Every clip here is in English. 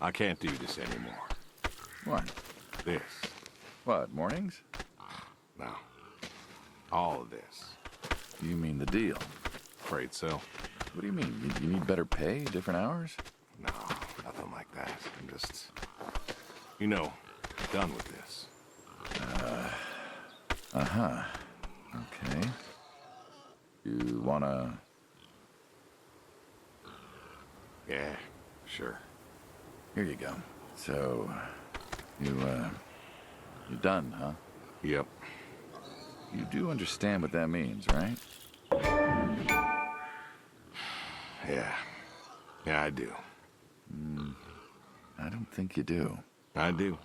I can't do this anymore. What? This. What, mornings? No. All of this. You mean the deal? Afraid so. What do you mean? You need better pay, different hours? No, nothing like that. I'm just, done with this. Uh-huh. Okay. You wanna... Yeah, sure. Here you go. So, you done, huh? Yep. You do understand what that means, right? Yeah. Yeah, I do. I don't think you do. I do.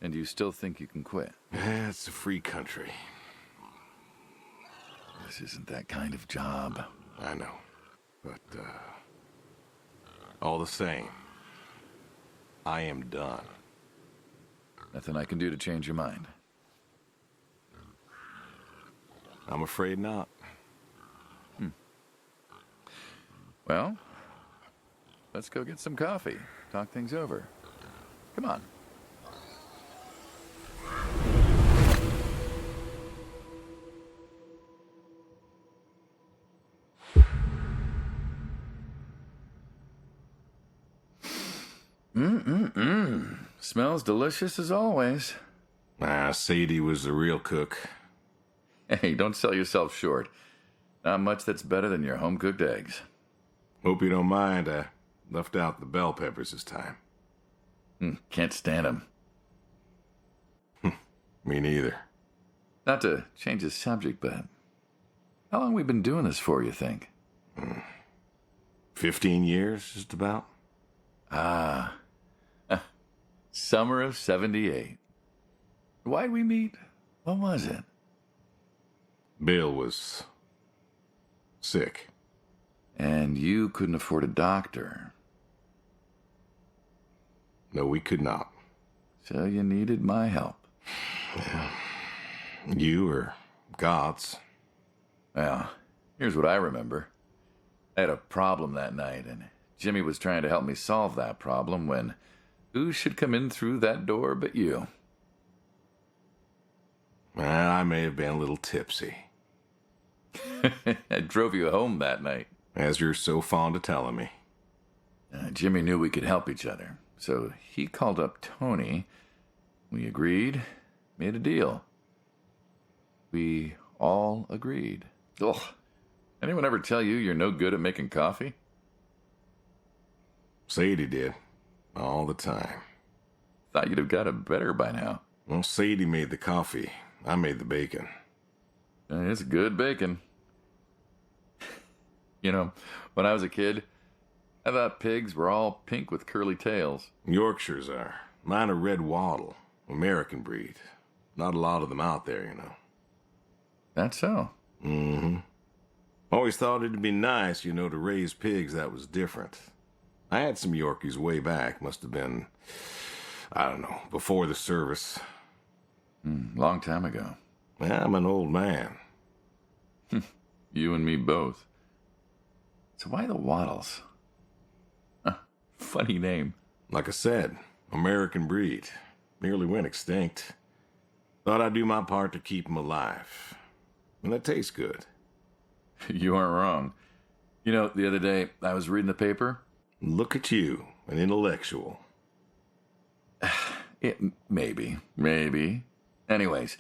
And you still think you can quit? Yeah, it's a free country. This isn't that kind of job. I know. But, all the same, I am done. Nothing I can do to change your mind. I'm afraid not. Well, let's go get some coffee. Talk things over. Come on. Smells delicious as always. Sadie was the real cook. Hey, don't sell yourself short. Not much that's better than your home-cooked eggs. Hope you don't mind, I left out the bell peppers this time. Can't stand them. Me neither. Not to change the subject, but how long we been doing this for, you think? 15 years, just about. Summer of 78. Why'd we meet? What was it? Bill was sick. And you couldn't afford a doctor. No, we could not. So you needed my help. You or God's. Well, here's what I remember. I had a problem that night, and Jimmy was trying to help me solve that problem when who should come in through that door but you? Well, I may have been a little tipsy. I drove you home that night. As you're so fond of telling me. Jimmy knew we could help each other, so he called up Tony. We agreed, made a deal. We all agreed. Ugh. Anyone ever tell you you're no good at making coffee? Sadie did. All the time. Thought you'd have got it better by now. Well, Sadie made the coffee. I made the bacon. It's good bacon. When I was a kid, I thought pigs were all pink with curly tails. Yorkshires are. Mine are red wattle. American breed. Not a lot of them out there, That's so. Mm-hmm. Always thought it'd be nice, to raise pigs that was different. I had some Yorkies way back. Must have been, I don't know, before the service. Long time ago. I'm an old man. You and me both. So why the Waddles? Funny name. Like I said, American breed. Nearly went extinct. Thought I'd do my part to keep them alive. And that tastes good. You aren't wrong. The other day, I was reading the paper. Look at you, an intellectual. Maybe. Anyways,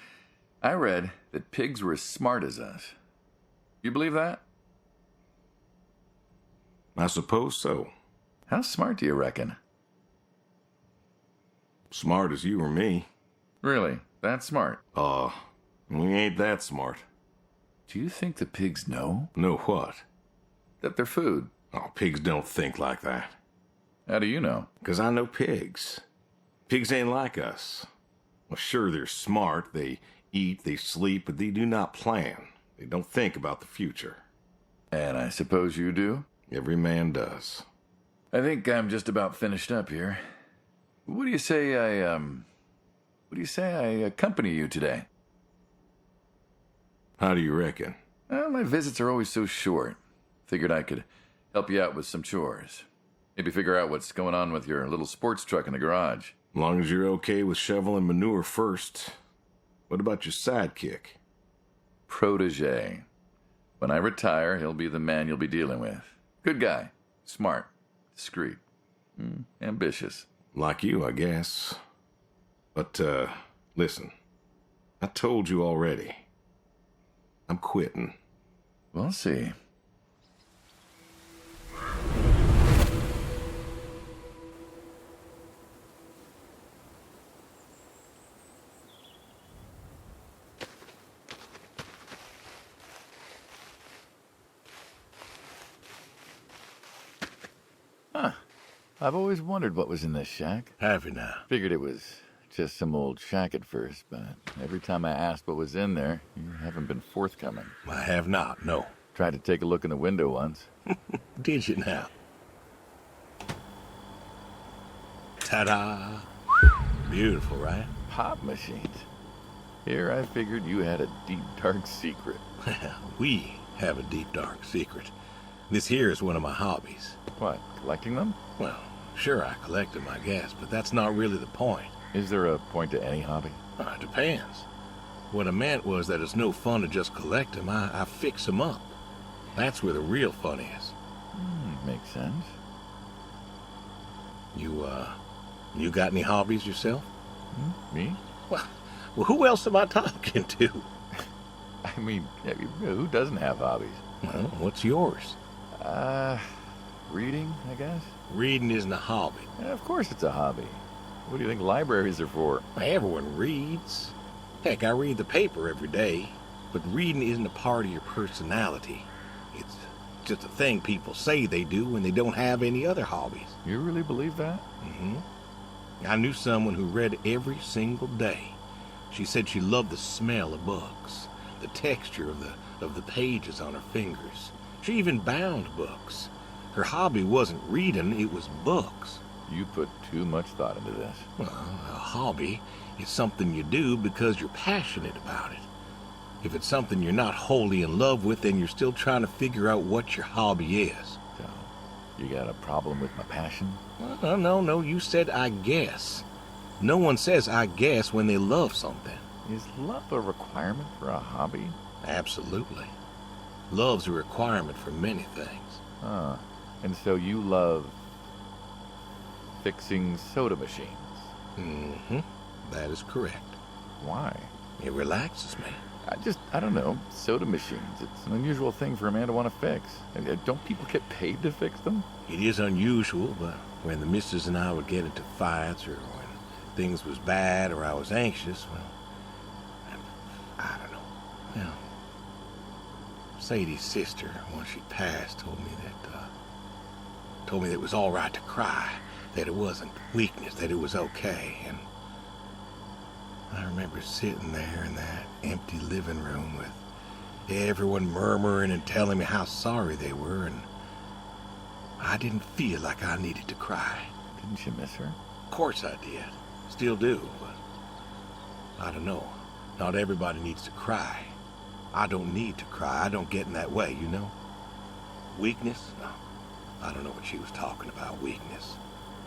I read that pigs were as smart as us. You believe that? I suppose so. How smart do you reckon? Smart as you or me. Really? That smart? We ain't that smart. Do you think the pigs know? Know what? That they're food. Oh, pigs don't think like that. How do you know? 'Cause I know pigs. Pigs ain't like us. Well, sure, they're smart. They eat, they sleep, but they do not plan. They don't think about the future. And I suppose you do? Every man does. I think I'm just about finished up here. What do you say I accompany you today? How do you reckon? Well, my visits are always so short. Figured I could help you out with some chores. Maybe figure out what's going on with your little sports truck in the garage. As long as you're okay with shoveling manure first. What about your sidekick? Protege. When I retire, he'll be the man you'll be dealing with. Good guy. Smart. Discreet. Ambitious. Like you, I guess. But, listen. I told you already. I'm quitting. We'll see. I've always wondered what was in this shack. Have you now? Figured it was just some old shack at first, but every time I asked what was in there, you haven't been forthcoming. I have not, no. Tried to take a look in the window once. Did you now? Ta-da! Beautiful, right? Pop machines. Here I figured you had a deep, dark secret. We have a deep, dark secret. This here is one of my hobbies. What, collecting them? Well, sure, I collect them, I guess, but that's not really the point. Is there a point to any hobby? It depends. What I meant was that it's no fun to just collect them. I fix them up. That's where the real fun is. Makes sense. You got any hobbies yourself? Me? Well, who else am I talking to? I mean, who doesn't have hobbies? Well, what's yours? Reading, I guess? Reading isn't a hobby. Yeah, of course it's a hobby. What do you think libraries are for? Everyone reads. Heck, I read the paper every day. But reading isn't a part of your personality. It's just a thing people say they do when they don't have any other hobbies. You really believe that? Mm-hmm. I knew someone who read every single day. She said she loved the smell of books, the texture of the pages on her fingers. She even bound books. Her hobby wasn't reading, it was books. You put too much thought into this. Well, a hobby is something you do because you're passionate about it. If it's something you're not wholly in love with, then you're still trying to figure out what your hobby is. So, you got a problem with my passion? No, you said I guess. No one says I guess when they love something. Is love a requirement for a hobby? Absolutely. Love's a requirement for many things. And so you love fixing soda machines? Mm-hmm. That is correct. Why? It relaxes me. I don't know. Soda machines. It's an unusual thing for a man to want to fix. Don't people get paid to fix them? It is unusual, but when the missus and I would get into fights or when things was bad or I was anxious, well, I don't know. Well, Sadie's sister, once she passed, told me that it was all right to cry, that it wasn't weakness, that it was okay. And I remember sitting there in that empty living room with everyone murmuring and telling me how sorry they were, and I didn't feel like I needed to cry. Didn't you miss her? Of course I did. Still do, but I don't know. Not everybody needs to cry. I don't need to cry. I don't get in that way, you know? Weakness? No. I don't know what she was talking about, weakness.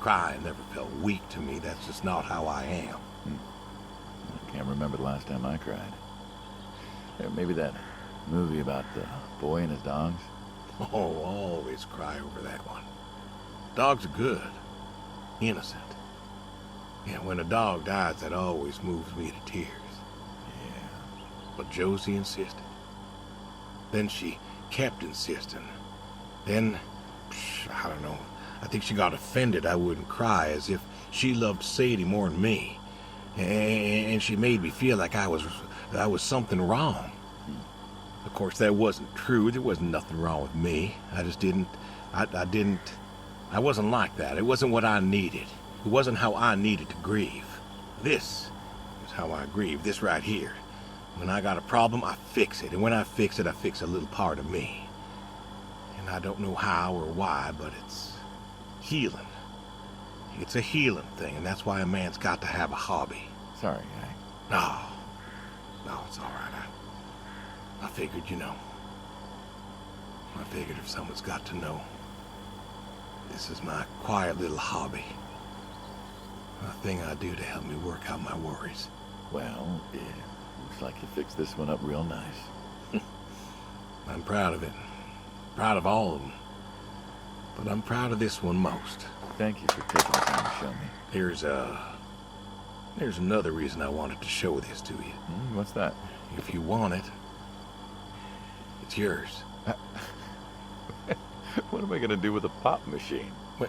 Crying never felt weak to me. That's just not how I am. I can't remember the last time I cried. Maybe that movie about the boy and his dogs. Oh, always cry over that one. Dogs are good. Innocent. Yeah, when a dog dies, that always moves me to tears. Yeah. But Josie insisted. Then she kept insisting. Then, I don't know, I think she got offended I wouldn't cry, as if she loved Sadie more than me. And she made me feel like I was something wrong. Of course, that wasn't true. There wasn't nothing wrong with me. I just didn't, I wasn't like that. It wasn't what I needed. It wasn't how I needed to grieve. This is how I grieve, this right here. When I got a problem, I fix it. And when I fix it, I fix a little part of me. And I don't know how or why, but it's healing. It's a healing thing, and that's why a man's got to have a hobby. Sorry, No, it's all right. I figured, you know. I figured if someone's got to know, This is my quiet little hobby. A thing I do to help me work out my worries. Well, yeah, looks like you fixed this one up real nice. I'm proud of it. Proud of all of them. But I'm proud of this one most. Thank you for taking the time to show me. There's another reason I wanted to show this to you. What's that? If you want it, it's yours. What am I going to do with a pop machine? Well,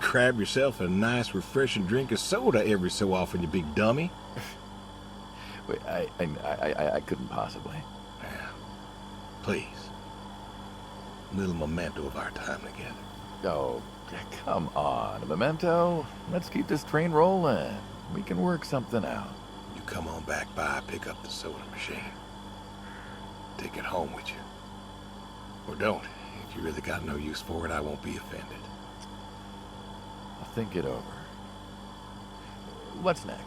grab yourself a nice, refreshing drink of soda every so often, you big dummy. Wait, I couldn't possibly. Yeah. Please. A little memento of our time together. Oh, come on. A memento? Let's keep this train rolling. We can work something out. You come on back by, pick up the soda machine. Take it home with you. Or don't. If you really got no use for it, I won't be offended. I'll think it over. What's next?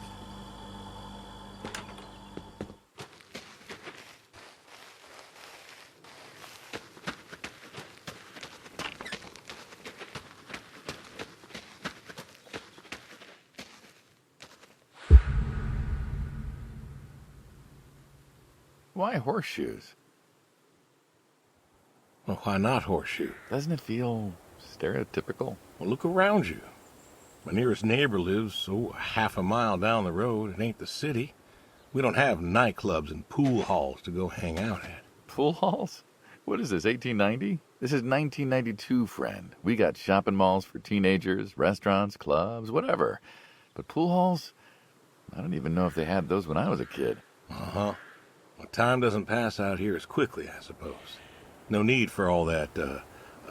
Why horseshoes? Well, why not Horseshoe? Doesn't it feel stereotypical? Well, look around you. My nearest neighbor lives, half a mile down the road. It ain't the city. We don't have nightclubs and pool halls to go hang out at. Pool halls? What is this, 1890? This is 1992, friend. We got shopping malls for teenagers, restaurants, clubs, whatever. But pool halls? I don't even know if they had those when I was a kid. Uh-huh. Well, time doesn't pass out here as quickly, I suppose. No need for all that,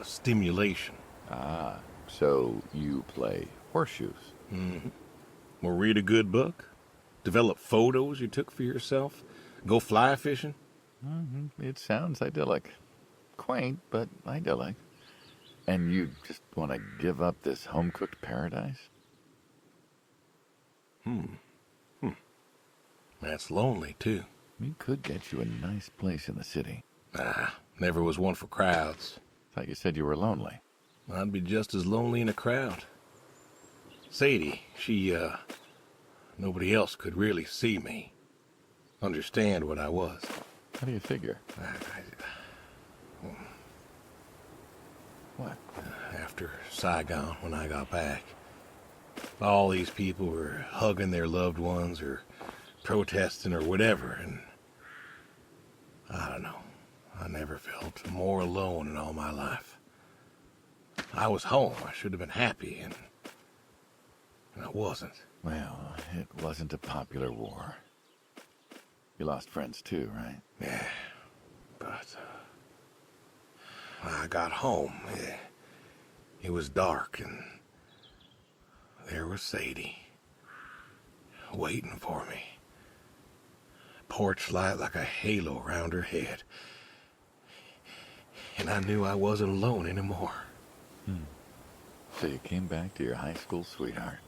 stimulation. Ah, so you play horseshoes. Mm-hmm. Or read a good book? Develop photos you took for yourself? Go fly fishing? Mm-hmm. It sounds idyllic. Quaint, but idyllic. And you just want to give up this home-cooked paradise? That's lonely, too. We could get you a nice place in the city. Never was one for crowds. Thought you said you were lonely. I'd be just as lonely in a crowd. Sadie, nobody else could really see me. Understand what I was. How do you figure? What? After Saigon, when I got back, all these people were hugging their loved ones or protesting or whatever, and I don't know. I never felt more alone in all my life. I was home. I should have been happy, and I wasn't. Well, it wasn't a popular war. You lost friends too, right? Yeah, but when I got home, it was dark, and there was Sadie, waiting for me. Porch light like a halo around her head. And I knew I wasn't alone anymore. So you came back to your high school sweetheart.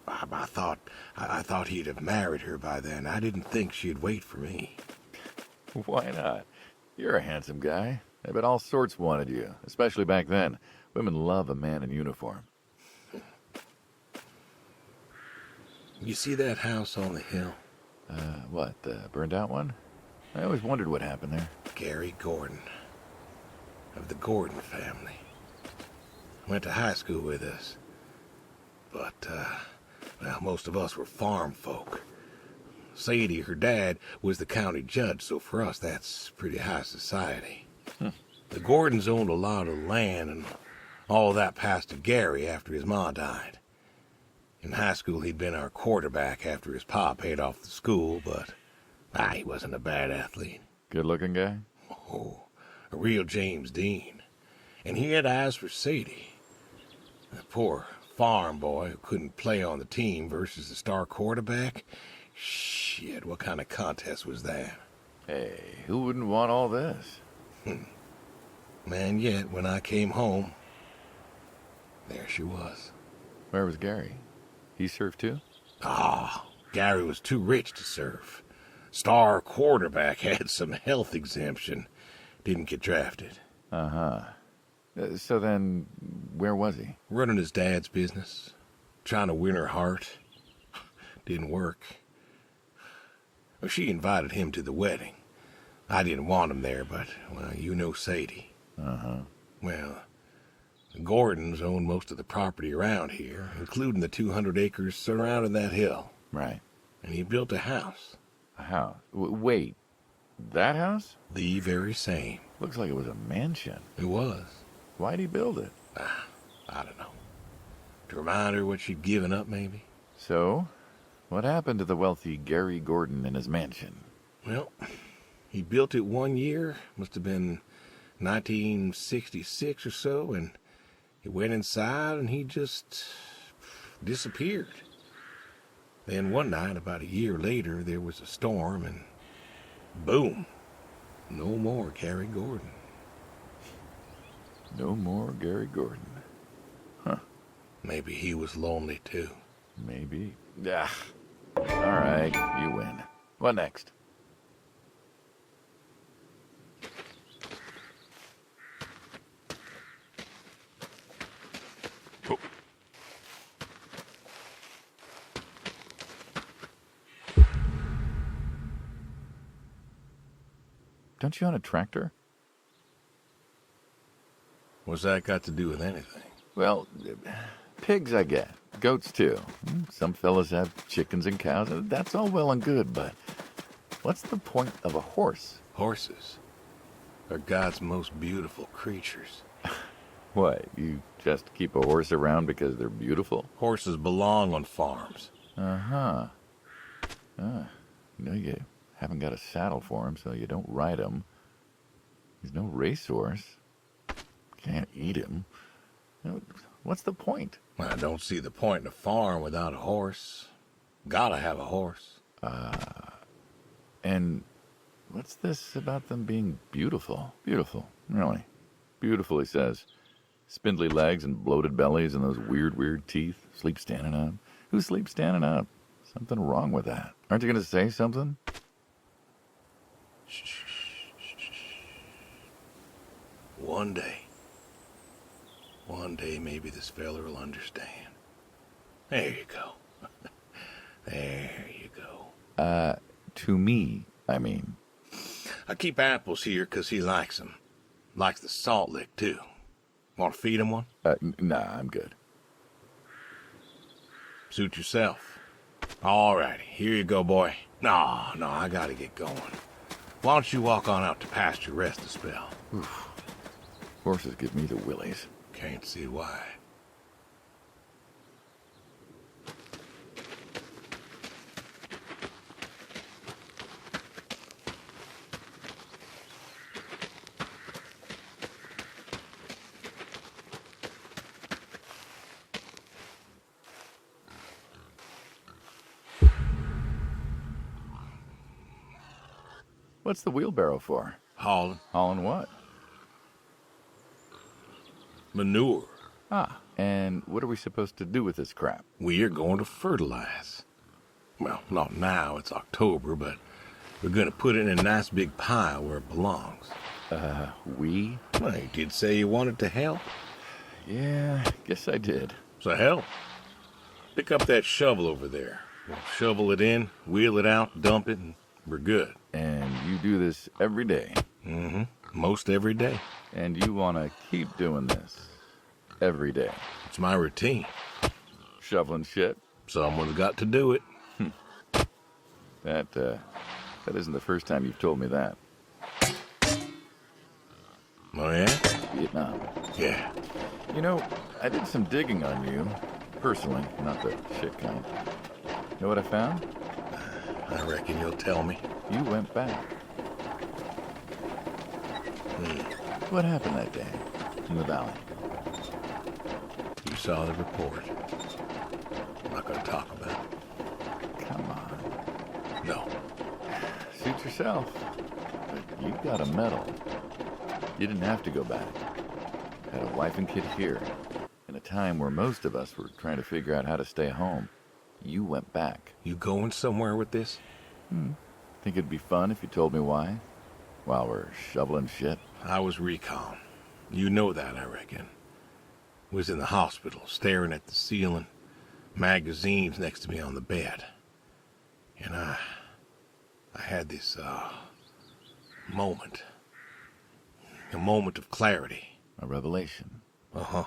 I thought he'd have married her by then. I didn't think she'd wait for me. Why not? You're a handsome guy. I bet all sorts wanted you, especially back then. Women love a man in uniform. You see that house on the hill? What, the burned out one? I always wondered what happened there. Gary Gordon, of the Gordon family. Went to high school with us. But, well, most of us were farm folk. Sadie, her dad, was the county judge, so for us that's pretty high society. The Gordons owned a lot of land, and all that passed to Gary after his ma died. In high school, he'd been our quarterback after his pa paid off the school, but he wasn't a bad athlete. Good-looking guy? Oh, a real James Dean. And he had eyes for Sadie. That poor farm boy who couldn't play on the team versus the star quarterback. Shit, what kind of contest was that? Hey, who wouldn't want all this? And yet, when I came home, there she was. Where was Gary? He surfed too? Gary was too rich to surf. Star quarterback had some health exemption. Didn't get drafted. Uh-huh. So then, where was he? Running his dad's business. Trying to win her heart. Didn't work. Well, she invited him to the wedding. I didn't want him there, but, well, you know Sadie. Uh-huh. Well, the Gordons own most of the property around here, including the 200 acres surrounding that hill. Right. And he built a house. A house? Wait, that house? The very same. Looks like it was a mansion. It was. Why'd he build it? I don't know. To remind her what she'd given up, maybe? So, what happened to the wealthy Gary Gordon in his mansion? Well, he built it one year, must have been 1966 or so, and he went inside and he just disappeared. Then one night, about a year later, there was a storm and boom, no more Gary Gordon. No more Gary Gordon. Huh. Maybe he was lonely too. Maybe. Ah. All right, you win. What next? Oh. Don't you own a tractor? What's that got to do with anything? Well, pigs I get. Goats too. Some fellas have chickens and cows. That's all well and good, but what's the point of a horse? Horses are God's most beautiful creatures. What, you just keep a horse around because they're beautiful? Horses belong on farms. Uh-huh. You haven't got a saddle for him, so you don't ride him. He's no racehorse. Can't eat him. What's the point? I don't see the point in a farm without a horse. Gotta have a horse. And what's this about them being beautiful? Beautiful, really. Beautiful, he says. Spindly legs and bloated bellies and those weird teeth. Sleep standing up. Who sleeps standing up? Something wrong with that. Aren't you going to say something? Shh. One day maybe this fella will understand. There you go. There you go. To me, I mean. I keep apples here 'cause he likes them. Likes the salt lick, too. Want to feed him one? Nah, I'm good. Suit yourself. All righty, here you go, boy. No, I gotta get going. Why don't you walk on out to pasture, rest a spell? Oof. Horses give me the willies. Can't see why. What's the wheelbarrow for? Hauling. Hauling what? Manure. Ah, and what are we supposed to do with this crap? We are going to fertilize. Well, not now, it's October, but we're going to put it in a nice big pile where it belongs. We? Well, you did say you wanted to help. Yeah, guess I did. So help. Pick up that shovel over there. We'll shovel it in, wheel it out, dump it, and we're good. And you do this every day? Mm-hmm. Most every day. And you want to keep doing this every day? It's my routine. Shoveling shit? Someone's got to do it. That isn't the first time you've told me that. Oh, yeah? Vietnam. Yeah. You know, I did some digging on you, personally, not the shit kind. Know what I found? I reckon you'll tell me. You went back. What happened that day in the valley? You saw the report. I'm not going to talk about it. Come on. No. Suit yourself. But you got a medal. You didn't have to go back. Had a wife and kid here. In a time where most of us were trying to figure out how to stay home. You went back. You going somewhere with this? Think it'd be fun if you told me why? While we're shoveling shit? I was recon. You know that, I reckon. Was in the hospital, staring at the ceiling, magazines next to me on the bed. And I had this, moment. A moment of clarity. A revelation. Uh-huh.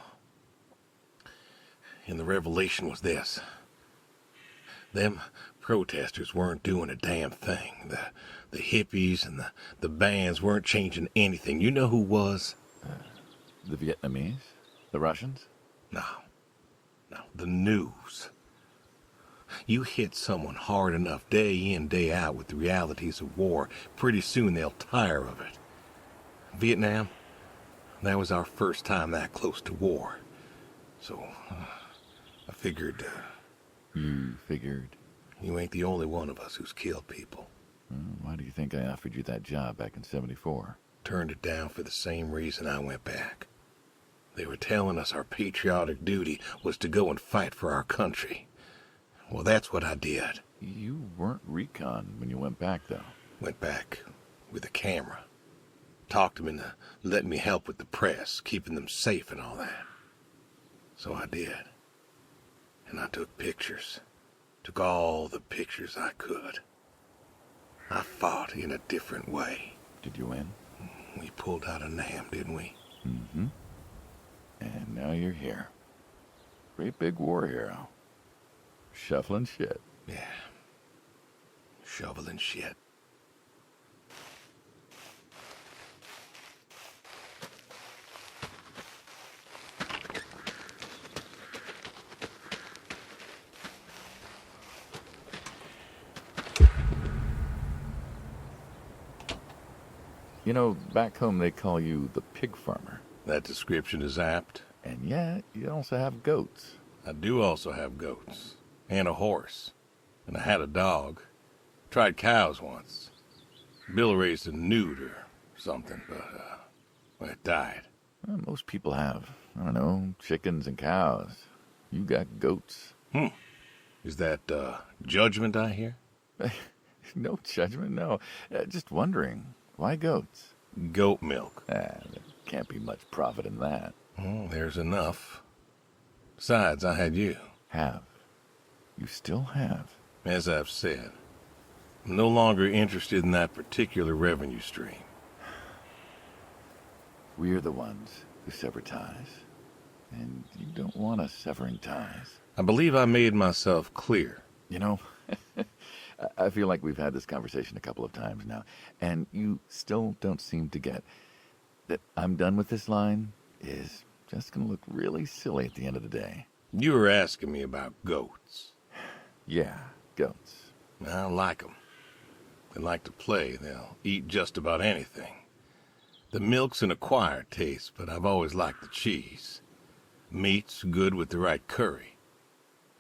And the revelation was this. Them protesters weren't doing a damn thing. The hippies and the bands weren't changing anything. You know who was? The Vietnamese? The Russians? No. The news. You hit someone hard enough day in, day out with the realities of war, pretty soon they'll tire of it. Vietnam, that was our first time that close to war. So, I figured... You figured? You ain't the only one of us who's killed people. Why do you think I offered you that job back in '74? Turned it down for the same reason I went back. They were telling us our patriotic duty was to go and fight for our country. Well, that's what I did. You weren't recon when you went back, though. Went back with a camera. Talked them into letting me help with the press, keeping them safe and all that. So I did. And I took pictures. Took all the pictures I could. I fought in a different way. Did you win? We pulled out of Nam, didn't we? Mm-hmm. And now you're here. Great big war hero. Shuffling shit. Yeah. Shoveling shit. You know, back home they call you the pig farmer. That description is apt. And yet, you also have goats. I do also have goats. And a horse. And I had a dog. Tried cows once. Bill raised a newt or something, but, well, it died. Well, most people have, I don't know, chickens and cows. You got goats. Is that, judgment I hear? No judgment, no. Just wondering, why goats? Goat milk. There can't be much profit in that. Well, there's enough. Besides, I had you. Have. You still have. As I've said, I'm no longer interested in that particular revenue stream. We're the ones who sever ties. And you don't want us severing ties. I believe I made myself clear. You know, I feel like we've had this conversation a couple of times now, and you still don't seem to get that I'm done with this line is just going to look really silly at the end of the day. You were asking me about goats. Yeah, goats. I like them. They like to play. They'll eat just about anything. The milk's an acquired taste, but I've always liked the cheese. Meat's good with the right curry.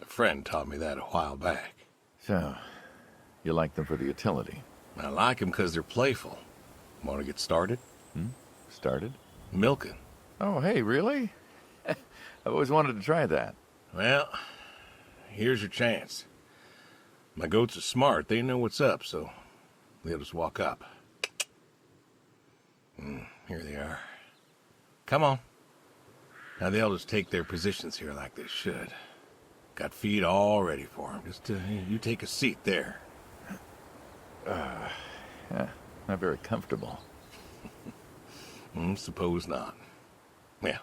A friend taught me that a while back. So, you like them for the utility? I like them because they're playful. Want to get started? Started? Milking. Oh, hey, really? I've always wanted to try that. Well, here's your chance. My goats are smart. They know what's up, so they'll just walk up. Here they are. Come on. Now they'll just take their positions here like they should. Got feed all ready for them. Just you take a seat there. Yeah, not very comfortable. Suppose not. Well,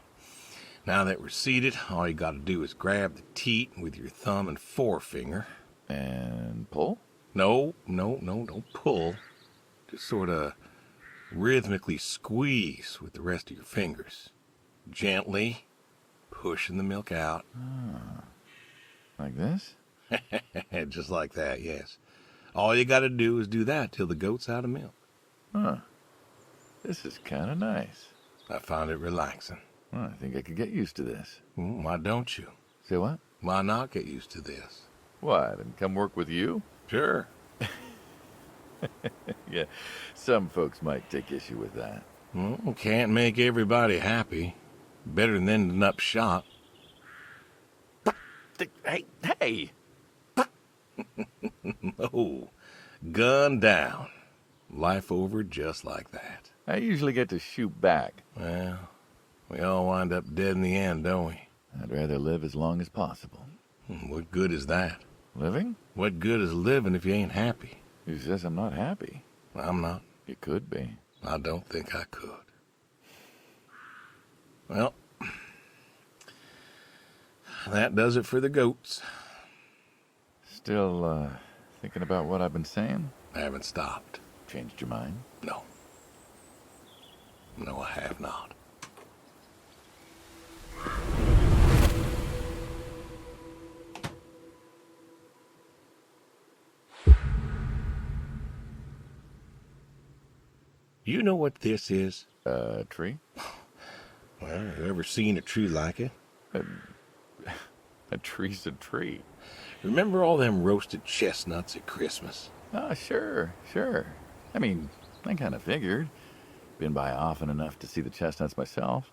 now that we're seated, all you gotta do is grab the teat with your thumb and forefinger. And pull? No, don't pull. Just sort of rhythmically squeeze with the rest of your fingers. Gently pushing the milk out. Like this? Just like that, yes. All you gotta do is do that till the goat's out of milk. Huh. This is kind of nice. I found it relaxing. Well, I think I could get used to this. Why don't you? Say what? Why not get used to this? What, and come work with you? Sure. Yeah, some folks might take issue with that. Well, can't make everybody happy. Better than ending up shot. Hey! Oh, gun down. Life over just like that. I usually get to shoot back. Well, We all wind up dead in the end, don't we? I'd rather live as long as possible. What good is that? Living? What good is living if you ain't happy? Who says I'm not happy? I'm not. You could be. I don't think I could. Well, that does it for the goats. Still, thinking about what I've been saying? I haven't stopped. Changed your mind? No. No, I have not. You know what this is? A tree? Well, you ever seen a tree like it? A tree's a tree. Remember all them roasted chestnuts at Christmas? Ah, sure. I mean, I kind of figured. Been by often enough to see the chestnuts myself.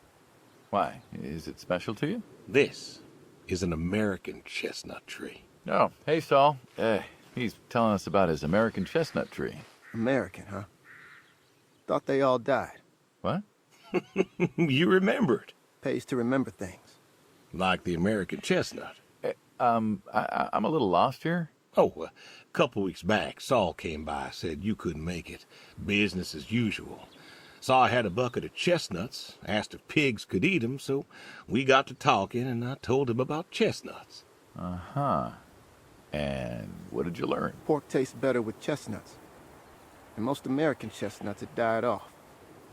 Why? Is it special to you? This is an American chestnut tree. Oh, hey, Saul. He's telling us about his American chestnut tree. American, huh? Thought they all died. What? You remembered. Pays to remember things. Like the American chestnut. I'm a little lost here. Oh, a couple weeks back, Saul came by, said you couldn't make it. Business as usual. Saw I had a bucket of chestnuts, asked if pigs could eat 'em, so we got to talking, and I told him about chestnuts. Uh-huh. And what did you learn? Pork tastes better with chestnuts. And most American chestnuts had died off.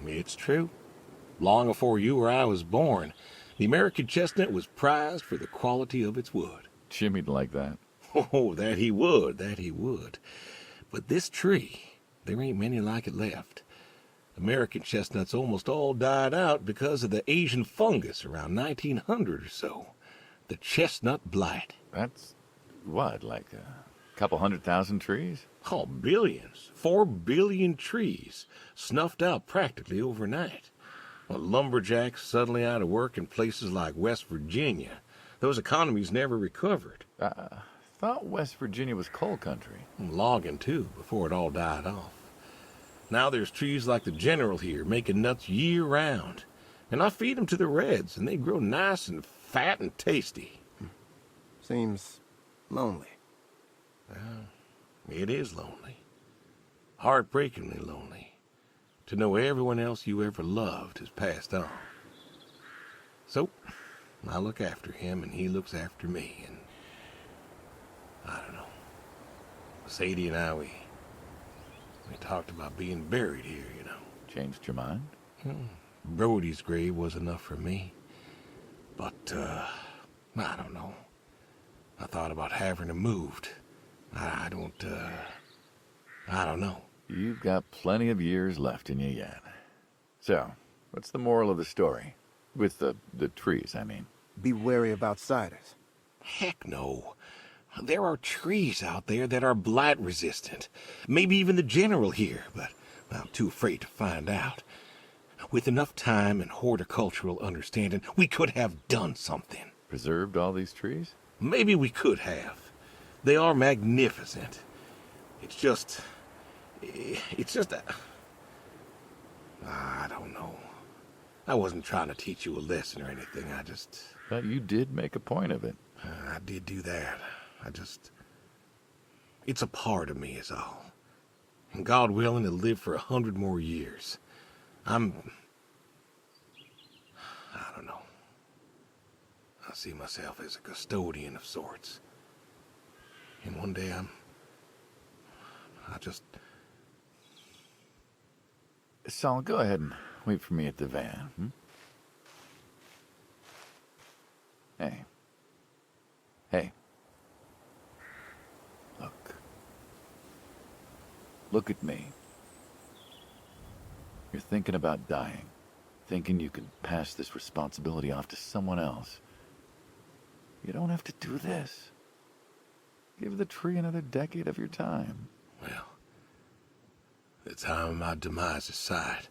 It's true. Long before you or I was born, the American chestnut was prized for the quality of its wood. Jimmy'd like that. Oh, that he would. But this tree, there ain't many like it left. American chestnuts almost all died out because of the Asian fungus around 1900 or so. The chestnut blight. That's, what, like a couple 100,000 trees? Oh, billions. 4 billion trees snuffed out practically overnight. Well, lumberjacks suddenly out of work in places like West Virginia. Those economies never recovered. Thought West Virginia was coal country. Logging, too, before it all died off. Now there's trees like the General here making nuts year-round. And I feed them to the reds, and they grow nice and fat and tasty. Seems lonely. Well, it is lonely. Heartbreakingly lonely. To know everyone else you ever loved has passed on. So, I look after him, and he looks after me, and I don't know. Sadie and I, we talked about being buried here, you know. Changed your mind? Brody's grave was enough for me. But, I don't know. I thought about having him moved. I don't know. You've got plenty of years left in you yet. So, what's the moral of the story? With the trees, I mean. Be wary of outsiders. Heck no. There are trees out there that are blight resistant. Maybe even the General here, but I'm too afraid to find out. With enough time and horticultural understanding, we could have done something. Preserved all these trees? Maybe we could have. They are magnificent. It's just that... I don't know. I wasn't trying to teach you a lesson or anything. But you did make a point of it. I did do that. It's a part of me is all. And God willing, it'll live for 100 more years. I don't know. I see myself as a custodian of sorts. And one day Saul, go ahead and wait for me at the van. Hey. Look at me. You're thinking about dying. Thinking you could pass this responsibility off to someone else. You don't have to do this. Give the tree another decade of your time. Well, the time of my demise is sight.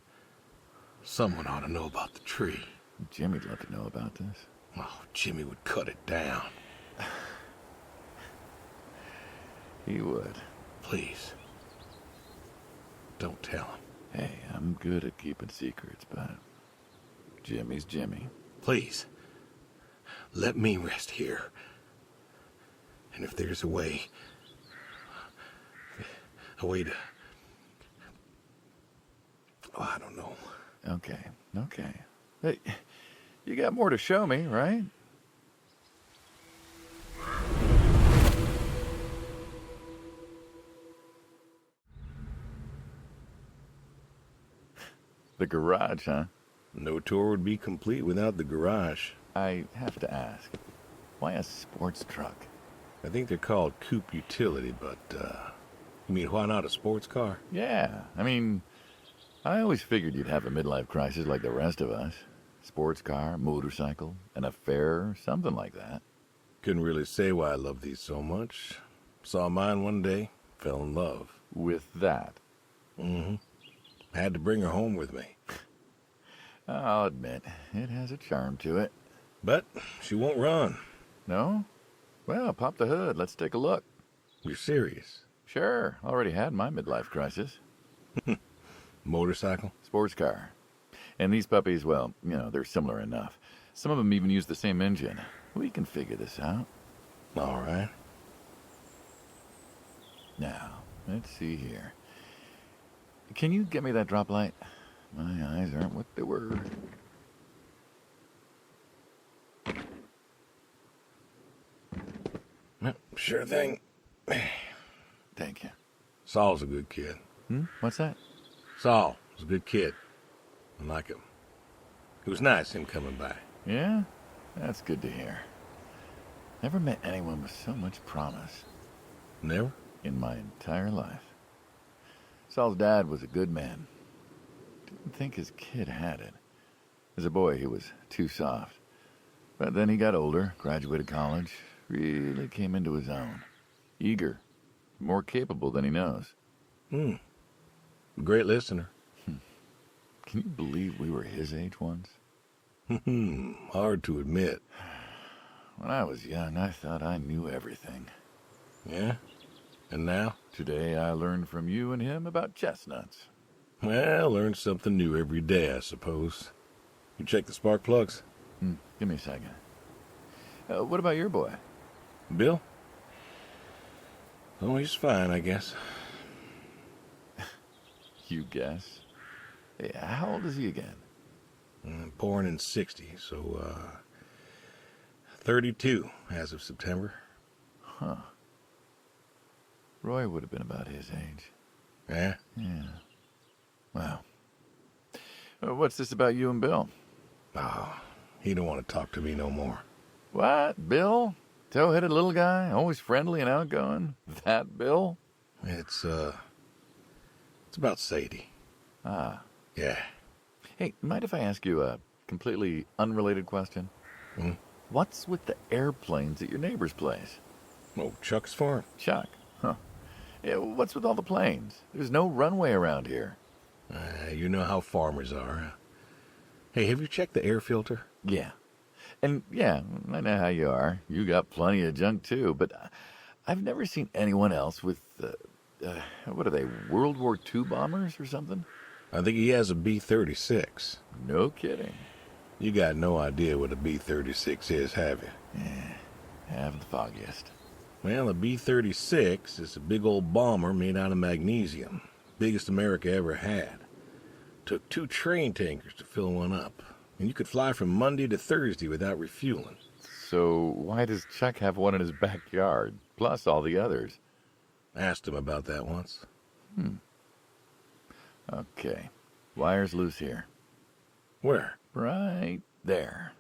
Someone ought to know about the tree. Jimmy'd love to know about this. Oh, Jimmy would cut it down. He would. Please. Don't tell him. Hey, I'm good at keeping secrets, but Jimmy's Jimmy. Please, let me rest here. And if there's a way to... Oh, I don't know. Okay. Hey, you got more to show me, right? The garage, huh? No tour would be complete without the garage. I have to ask, why a sports truck? I think they're called coupe utility, but, you mean why not a sports car? Yeah, I mean, I always figured you'd have a midlife crisis like the rest of us. Sports car, motorcycle, an affair, something like that. Couldn't really say why I love these so much. Saw mine one day, fell in love. With that? Mm-hmm. Had to bring her home with me. I'll admit, it has a charm to it. But she won't run. No? Well, pop the hood. Let's take a look. You're serious? Sure. Already had my midlife crisis. Motorcycle? Sports car. And these puppies, well, they're similar enough. Some of them even use the same engine. We can figure this out. All right. Now, let's see here. Can you get me that drop light? My eyes aren't what they were. Sure thing. Thank you. Saul's a good kid. What's that? Saul was a good kid. I like him. It was nice him coming by. Yeah? That's good to hear. Never met anyone with so much promise. Never? In my entire life. Saul's dad was a good man. Didn't think his kid had it. As a boy, he was too soft. But then he got older, graduated college, really came into his own. Eager, more capable than he knows. Great listener. Can you believe we were his age once? Hard to admit. When I was young, I thought I knew everything. Yeah? And now? Today I learned from you and him about chestnuts. Well, learn something new every day, I suppose. You check the spark plugs? Give me a second. What about your boy? Bill? Oh, he's fine, I guess. You guess? Hey, how old is he again? Born in 60, so, 32 as of September. Huh. Roy would have been about his age. Yeah? Yeah. Well, what's this about you and Bill? Oh, he don't want to talk to me no more. What, Bill? Tow-headed little guy, always friendly and outgoing? That Bill? It's about Sadie. Ah. Yeah. Hey, mind if I ask you a completely unrelated question? What's with the airplanes at your neighbor's place? Oh, Chuck's farm? Chuck? Huh. Yeah, what's with all the planes? There's no runway around here. You know how farmers are. Hey, have you checked the air filter? Yeah. And yeah, I know how you are. You got plenty of junk too, but I've never seen anyone else with, what are they, World War II bombers or something? I think he has a B-36. No kidding. You got no idea what a B-36 is, have you? Yeah, haven't the foggiest. Well, a B-36 is a big old bomber made out of magnesium. Biggest America ever had. Took 2 train tankers to fill one up. And you could fly from Monday to Thursday without refueling. So why does Chuck have one in his backyard, plus all the others? Asked him about that once. Okay. Wire's loose here. Where? Right there.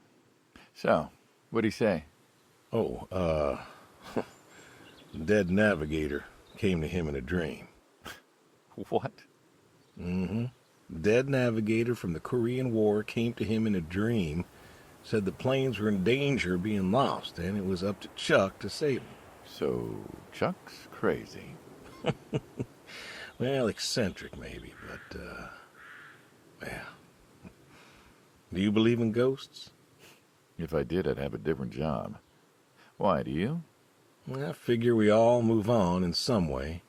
So, what'd he say? Oh, dead navigator came to him in a dream. What? Dead navigator from the Korean War came to him in a dream, said the planes were in danger of being lost, and it was up to Chuck to save them. So, Chuck's crazy. Well, eccentric maybe, but, well. Do you believe in ghosts? If I did, I'd have a different job. Why, do you? Well, I figure we all move on in some way.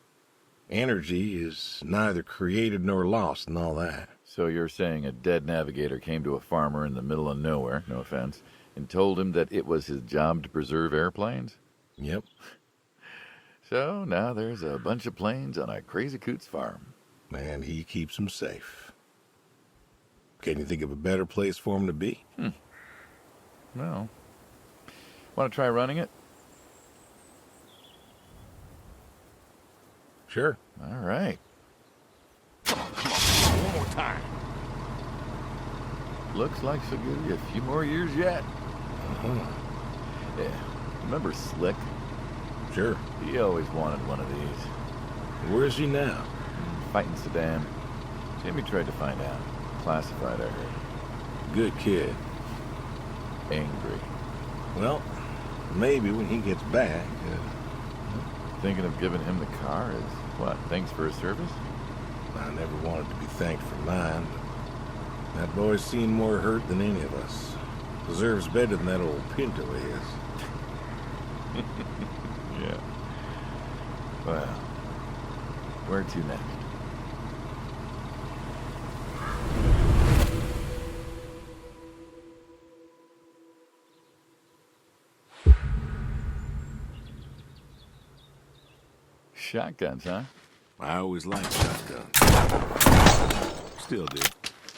Energy is neither created nor lost and all that. So you're saying a dead navigator came to a farmer in the middle of nowhere, no offense, and told him that it was his job to preserve airplanes? Yep. So now there's a bunch of planes on a crazy coot's farm. And he keeps them safe. Can you think of a better place for him to be? Well, want to try running it? Sure. All right. Come on. One more time. Looks like she'll give you a few more years yet. Uh-huh. Yeah. Remember Slick? Sure. He always wanted one of these. Where is he now? Fighting Sudan. Jimmy tried to find out. Classified, I heard. Good kid. Angry. Well, maybe when he gets back. Thinking of giving him the car is, what, thanks for his service? I never wanted to be thanked for mine, but that boy's seen more hurt than any of us. Deserves better than that old Pinto is. Yeah. Well, where to next? Shotguns, huh? I always liked shotguns. Still do.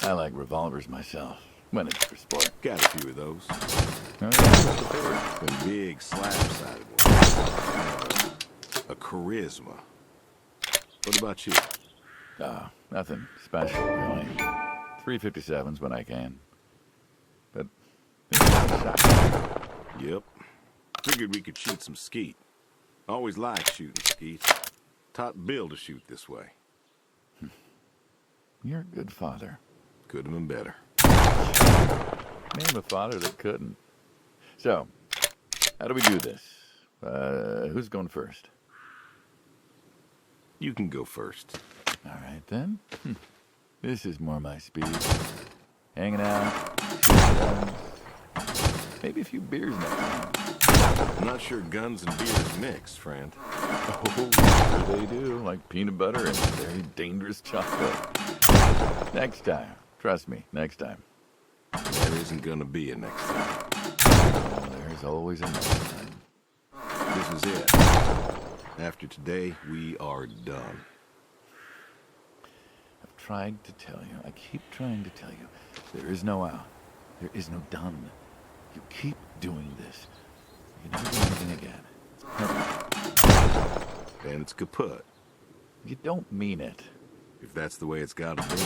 I like revolvers myself, when it's for sport. Got a few of those. Oh, yeah, what's your favorite? Some big slab-sided ones. A charisma. What about you? Oh, nothing special, really. 357s when I can. But, shotgun. Yep. Figured we could shoot some skeet. Always liked shooting skeet. Taught Bill to shoot this way. You're a good father. Could have been better. Name a father that couldn't. So, how do we do this? Who's going first? You can go first. All right, then. This is more my speed. Hanging out. Maybe a few beers next time. I'm not sure guns and beers mix, friend. Oh, sure they do. Like peanut butter and very dangerous chocolate. Next time. Trust me, next time. There isn't gonna be a next time. Oh, there's always a next time. This is it. After today, we are done. I've tried to tell you. I keep trying to tell you. There is no out. There is no done. You keep doing this. You never do anything again. It's permanent. And it's kaput. You don't mean it. If that's the way it's gotta be.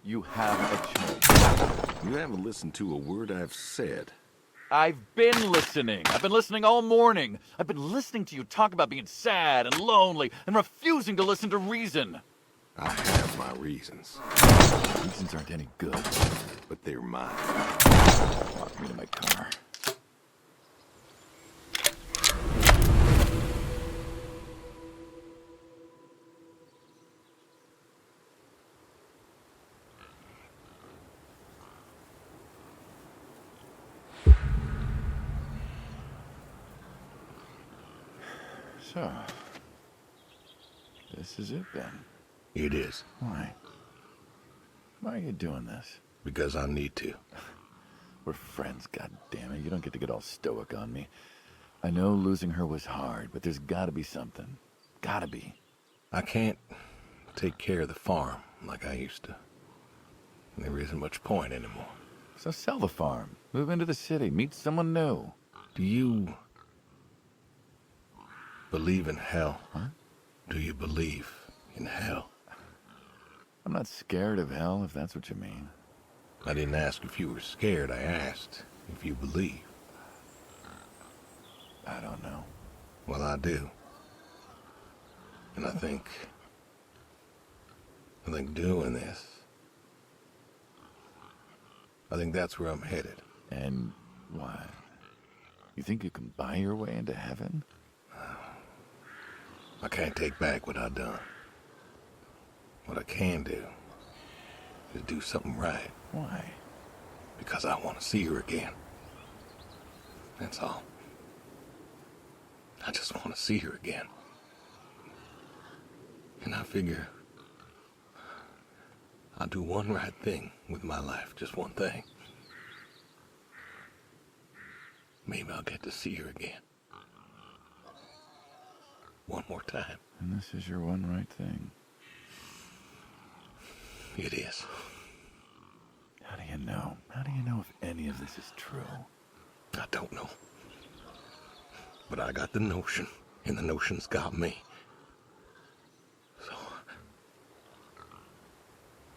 You have a choice. You haven't listened to a word I've said. I've been listening. I've been listening all morning. I've been listening to you talk about being sad and lonely and refusing to listen to reason. I have my reasons. Reasons aren't any good. But they're mine. Walk me to my car. So, this is it then. It is. Why? Why are you doing this? Because I need to. We're friends, goddammit. You don't get to get all stoic on me. I know losing her was hard, but there's gotta be something. Gotta be. I can't take care of the farm like I used to. There isn't much point anymore. So sell the farm. Move into the city. Meet someone new. Do you believe in hell? Huh? Do you believe in hell? I'm not scared of hell, if that's what you mean. I didn't ask if you were scared. I asked if you believe. I don't know. Well, I do. And I think doing this, I think that's where I'm headed. And why? You think you can buy your way into heaven? I can't take back what I've done. What I can do is do something right. Why? Because I want to see her again. That's all. I just want to see her again. And I figure I'll do one right thing with my life, just one thing. Maybe I'll get to see her again. One more time. And this is your one right thing. It is. How do you know? How do you know if any of this is true? I don't know. But I got the notion, and the notion's got me. So,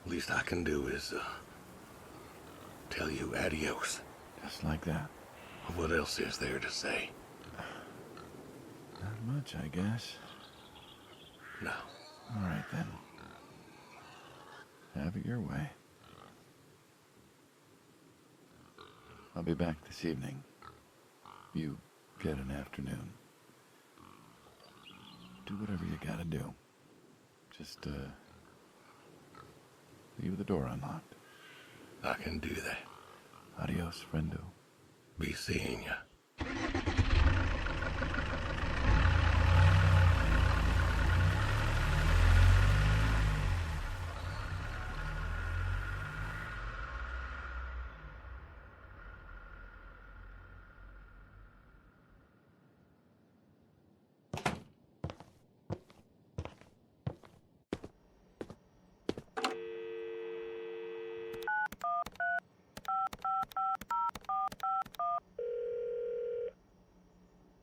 least I can do is, tell you adios. Just like that. What else is there to say? Not much, I guess. No. All right, then. Have it your way. I'll be back this evening. You get an afternoon. Do whatever you gotta do. Just, leave the door unlocked. I can do that. Adios, friendo. Be seeing ya.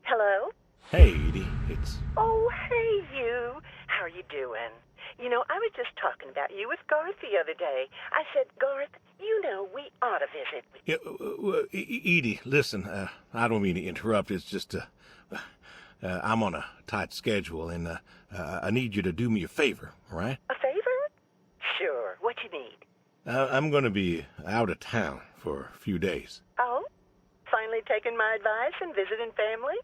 Hello? Hey, Edie, it's... Oh, hey, you. How are you doing? You know, I was just talking about you with Garth the other day. I said, Garth, you know, we ought to visit. Yeah, Edie, listen, I don't mean to interrupt. It's just, I'm on a tight schedule, and I need you to do me a favor, all right? A favor? Sure. What you need? I'm going to be out of town for a few days. Oh? Finally taking my advice and visiting family?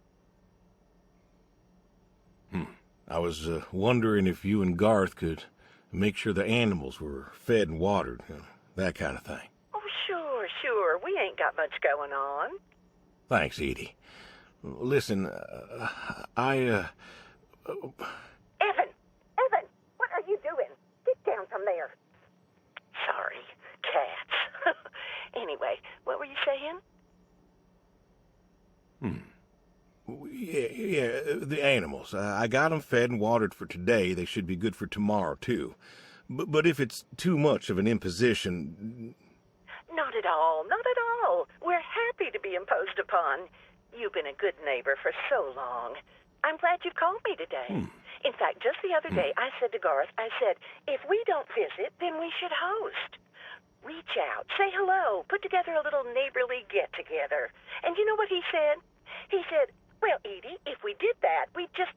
I was wondering if you and Garth could make sure the animals were fed and watered, you know, that kind of thing. Oh, sure. We ain't got much going on. Thanks, Edie. Listen, Evan, what are you doing? Get down from there. Sorry, cats. Anyway, what were you saying? Yeah, the animals. I got them fed and watered for today. They should be good for tomorrow, too. But if it's too much of an imposition... Not at all. We're happy to be imposed upon. You've been a good neighbor for so long. I'm glad you called me today. In fact, just the other day, I said to Garth, if we don't visit, then we should host. Reach out, say hello, put together a little neighborly get-together. And you know what he said? He said, well, Edie, if we did that, we'd just...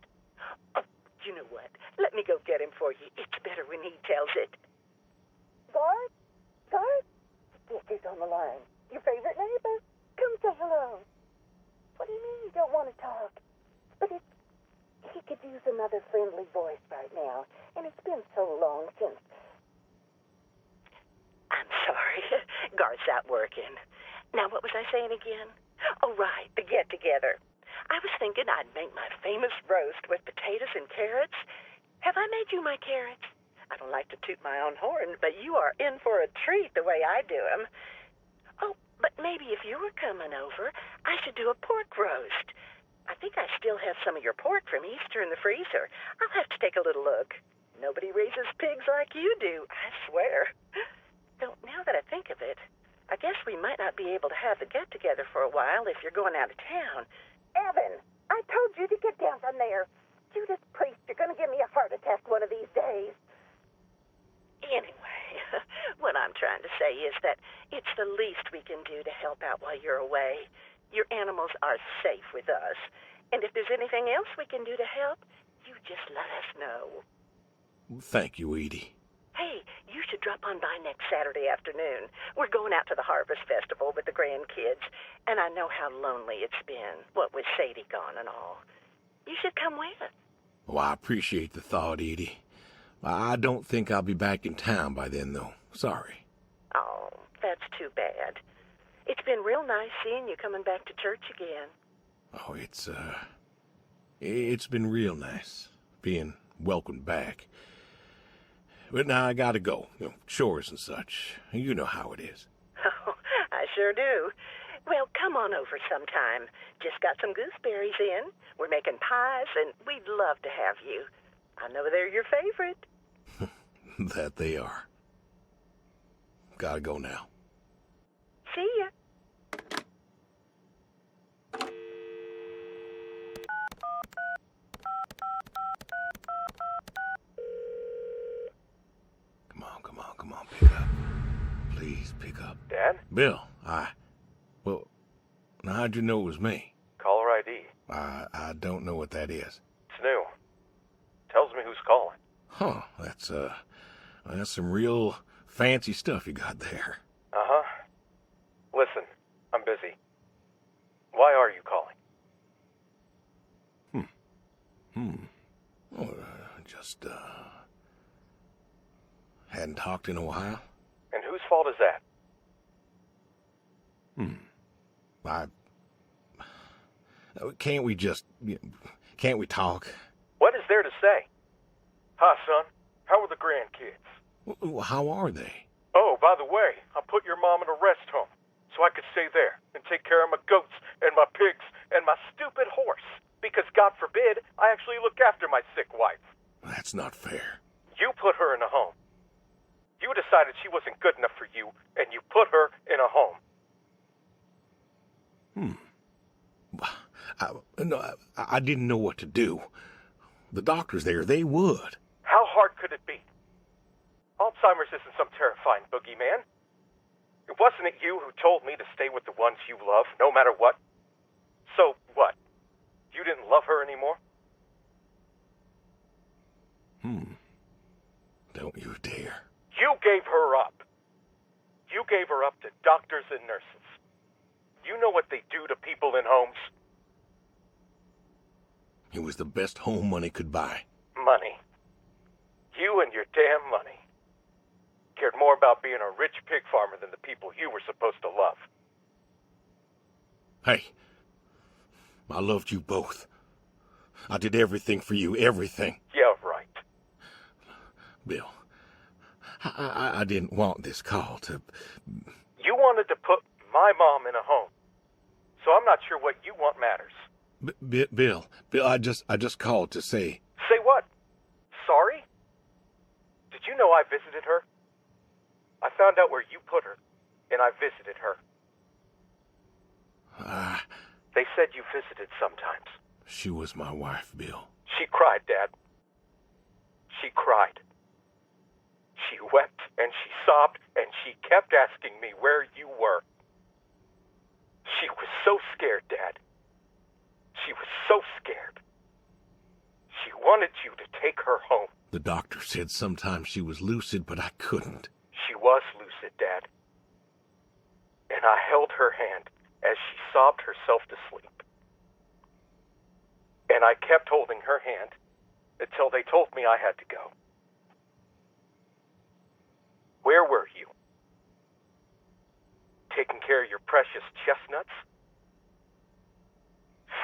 Oh, you know what? Let me go get him for you. It's better when he tells it. Garth? Yes, he's on the line. Your favorite neighbor? Come say hello. What do you mean you don't want to talk? But he could use another friendly voice right now. And it's been so long since... I'm sorry. Garth's out working. Now, what was I saying again? Oh, right, the get-together. I was thinking I'd make my famous roast with potatoes and carrots. Have I made you my carrots? I don't like to toot my own horn, but you are in for a treat the way I do them. Oh, but maybe if you were coming over, I should do a pork roast. I think I still have some of your pork from Easter in the freezer. I'll have to take a little look. Nobody raises pigs like you do, I swear. Though, now that I think of it, I guess we might not be able to have the get-together for a while if you're going out of town. Evan, I told you to get down from there. Judas Priest, you're going to give me a heart attack one of these days. Anyway, what I'm trying to say is that it's the least we can do to help out while you're away. Your animals are safe with us. And if there's anything else we can do to help, you just let us know. Thank you, Edie. Hey, you should drop on by next Saturday afternoon. We're going out to the Harvest Festival with the grandkids, and I know how lonely it's been, what with Sadie gone and all. You should come with. Well, I appreciate the thought, Edie. I don't think I'll be back in town by then, though. Sorry. Oh, that's too bad. It's been real nice seeing you coming back to church again. Oh, it's been real nice being welcomed back. But now I gotta go. Chores and such. You know how it is. Oh, I sure do. Well, come on over sometime. Just got some gooseberries in. We're making pies, and we'd love to have you. I know they're your favorite. That they are. Gotta go now. See ya. Come on, pick up. Please pick up. Dad? Bill, well, now how'd you know it was me? Caller ID. I don't know what that is. It's new. Tells me who's calling. Huh, that's some real fancy stuff you got there. Uh-huh. Listen, I'm busy. Why are you calling? Oh, just, hadn't talked in a while. And whose fault is that? Can't we talk? What is there to say? Hi, son. How are the grandkids? How are they? Oh, by the way, I put your mom in a rest home so I could stay there and take care of my goats and my pigs and my stupid horse. Because, God forbid, I actually look after my sick wife. That's not fair. You put her in a home. You decided she wasn't good enough for you, and you put her in a home. I didn't know what to do. The doctors there, they would. How hard could it be? Alzheimer's isn't some terrifying boogeyman. It wasn't it you who told me to stay with the ones you love, no matter what? So what? You didn't love her anymore? Don't you dare. You gave her up. You gave her up to doctors and nurses. You know what they do to people in homes? It was the best home money could buy. Money. You and your damn money. Cared more about being a rich pig farmer than the people you were supposed to love. Hey, I loved you both. I did everything for you, everything. Yeah, right. Bill, I didn't want this call to... You wanted to put my mom in a home. So I'm not sure what you want matters. Bill, I just called to say... Say what? Sorry? Did you know I visited her? I found out where you put her, and I visited her. They said you visited sometimes. She was my wife, Bill. She cried, Dad. She cried. She wept, and she sobbed, and she kept asking me where you were. She was so scared, Dad. She was so scared. She wanted you to take her home. The doctor said sometimes she was lucid, but I couldn't. She was lucid, Dad. And I held her hand as she sobbed herself to sleep. And I kept holding her hand until they told me I had to go. Where were you? Taking care of your precious chestnuts?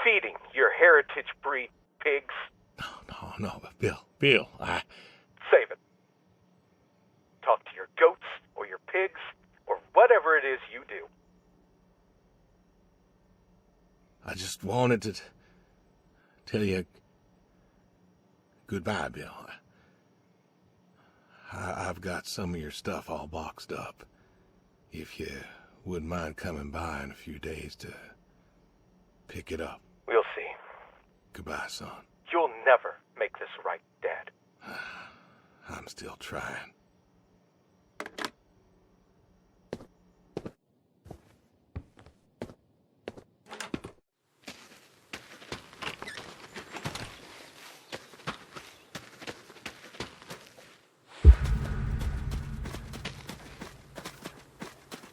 Feeding your heritage breed pigs? No, Bill, Save it. Talk to your goats or your pigs or whatever it is you do. I just wanted to tell you goodbye, Bill. I've got some of your stuff all boxed up. If you wouldn't mind coming by in a few days to pick it up. We'll see. Goodbye, son. You'll never make this right, Dad. I'm still trying.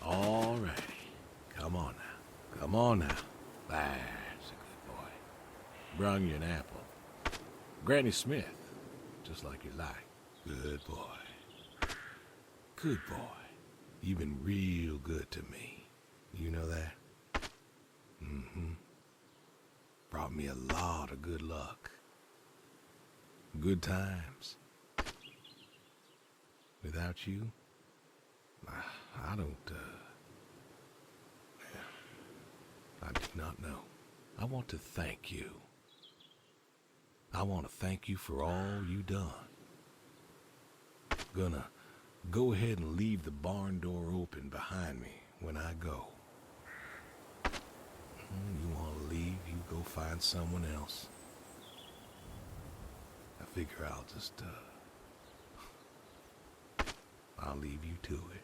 All righty. Come on now. That's a good boy. Brung you an apple. Granny Smith, just like you like. Good boy. Good boy. You've been real good to me. You know that? Brought me a lot of good luck. Good times. Without you, I don't, I do not know. I want to thank you. I want to thank you for all you done. Gonna go ahead and leave the barn door open behind me when I go. You want to leave, you go find someone else. I figure I'll just, I'll leave you to it.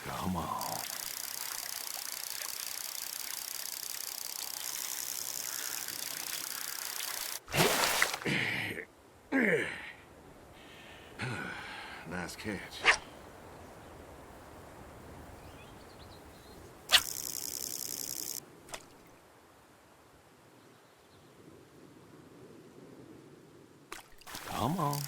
Come on. Nice catch. Come on.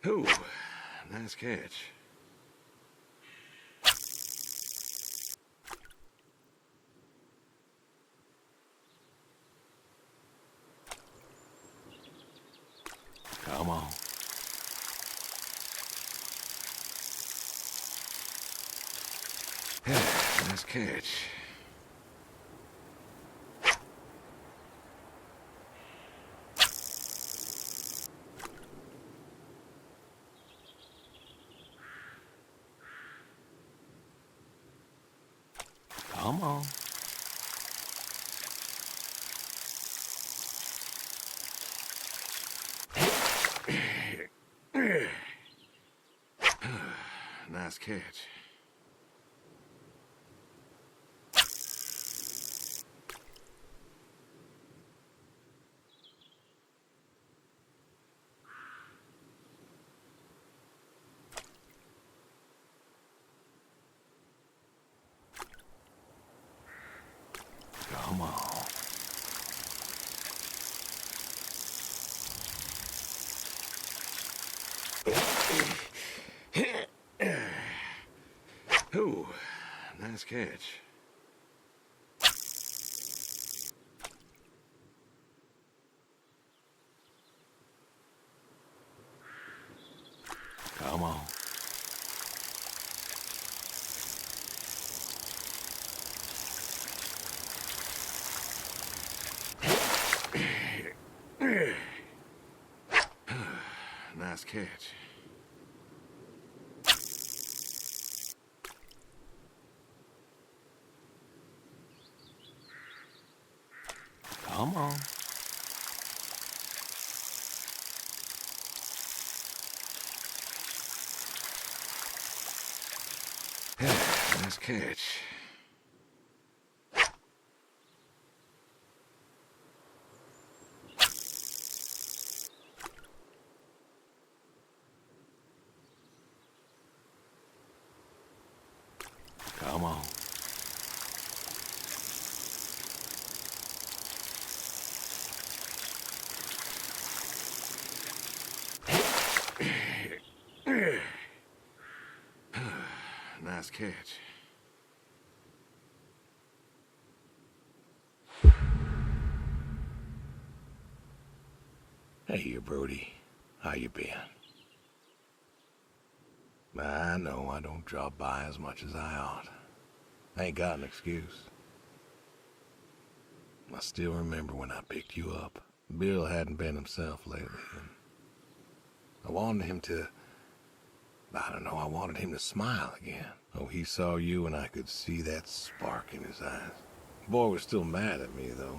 Ooh, nice catch. Come on. Nice catch. Come on. Nice catch. Come on. Ooh, nice catch. Come on. Nice catch. Come on. Nice catch. Come on. Nice catch. Hey, you Brody. How you been? I know I don't drop by as much as I ought. I ain't got an excuse. I still remember when I picked you up. Bill hadn't been himself lately, and I wanted him to... I don't know, I wanted him to smile again. Oh, he saw you and I could see that spark in his eyes. The boy was still mad at me, though,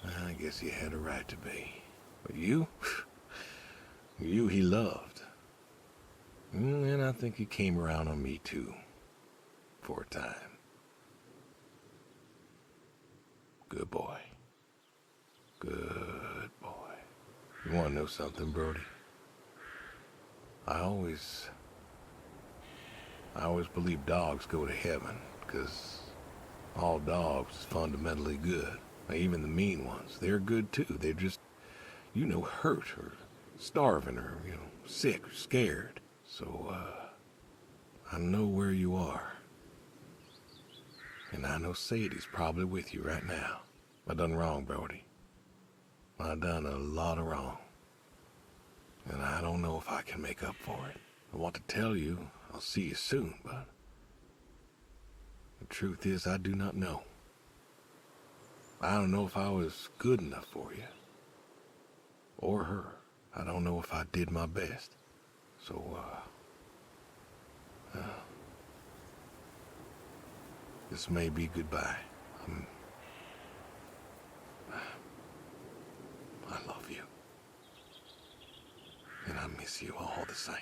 and I guess he had a right to be. But you? You he loved. And I think he came around on me, too. For a time. Good boy. Good boy. You want to know something, Brody? I always believe dogs go to heaven, because all dogs is fundamentally good. Even the mean ones, they're good too. They're just, hurt or starving or, sick or scared. So, I know where you are. And I know Sadie's probably with you right now. I done wrong, Brody. I done a lot of wrong. And I don't know if I can make up for it. I want to tell you I'll see you soon, but the truth is I do not know. I don't know if I was good enough for you. Or her. I don't know if I did my best. So, this may be goodbye. I love you. And I miss you all the same.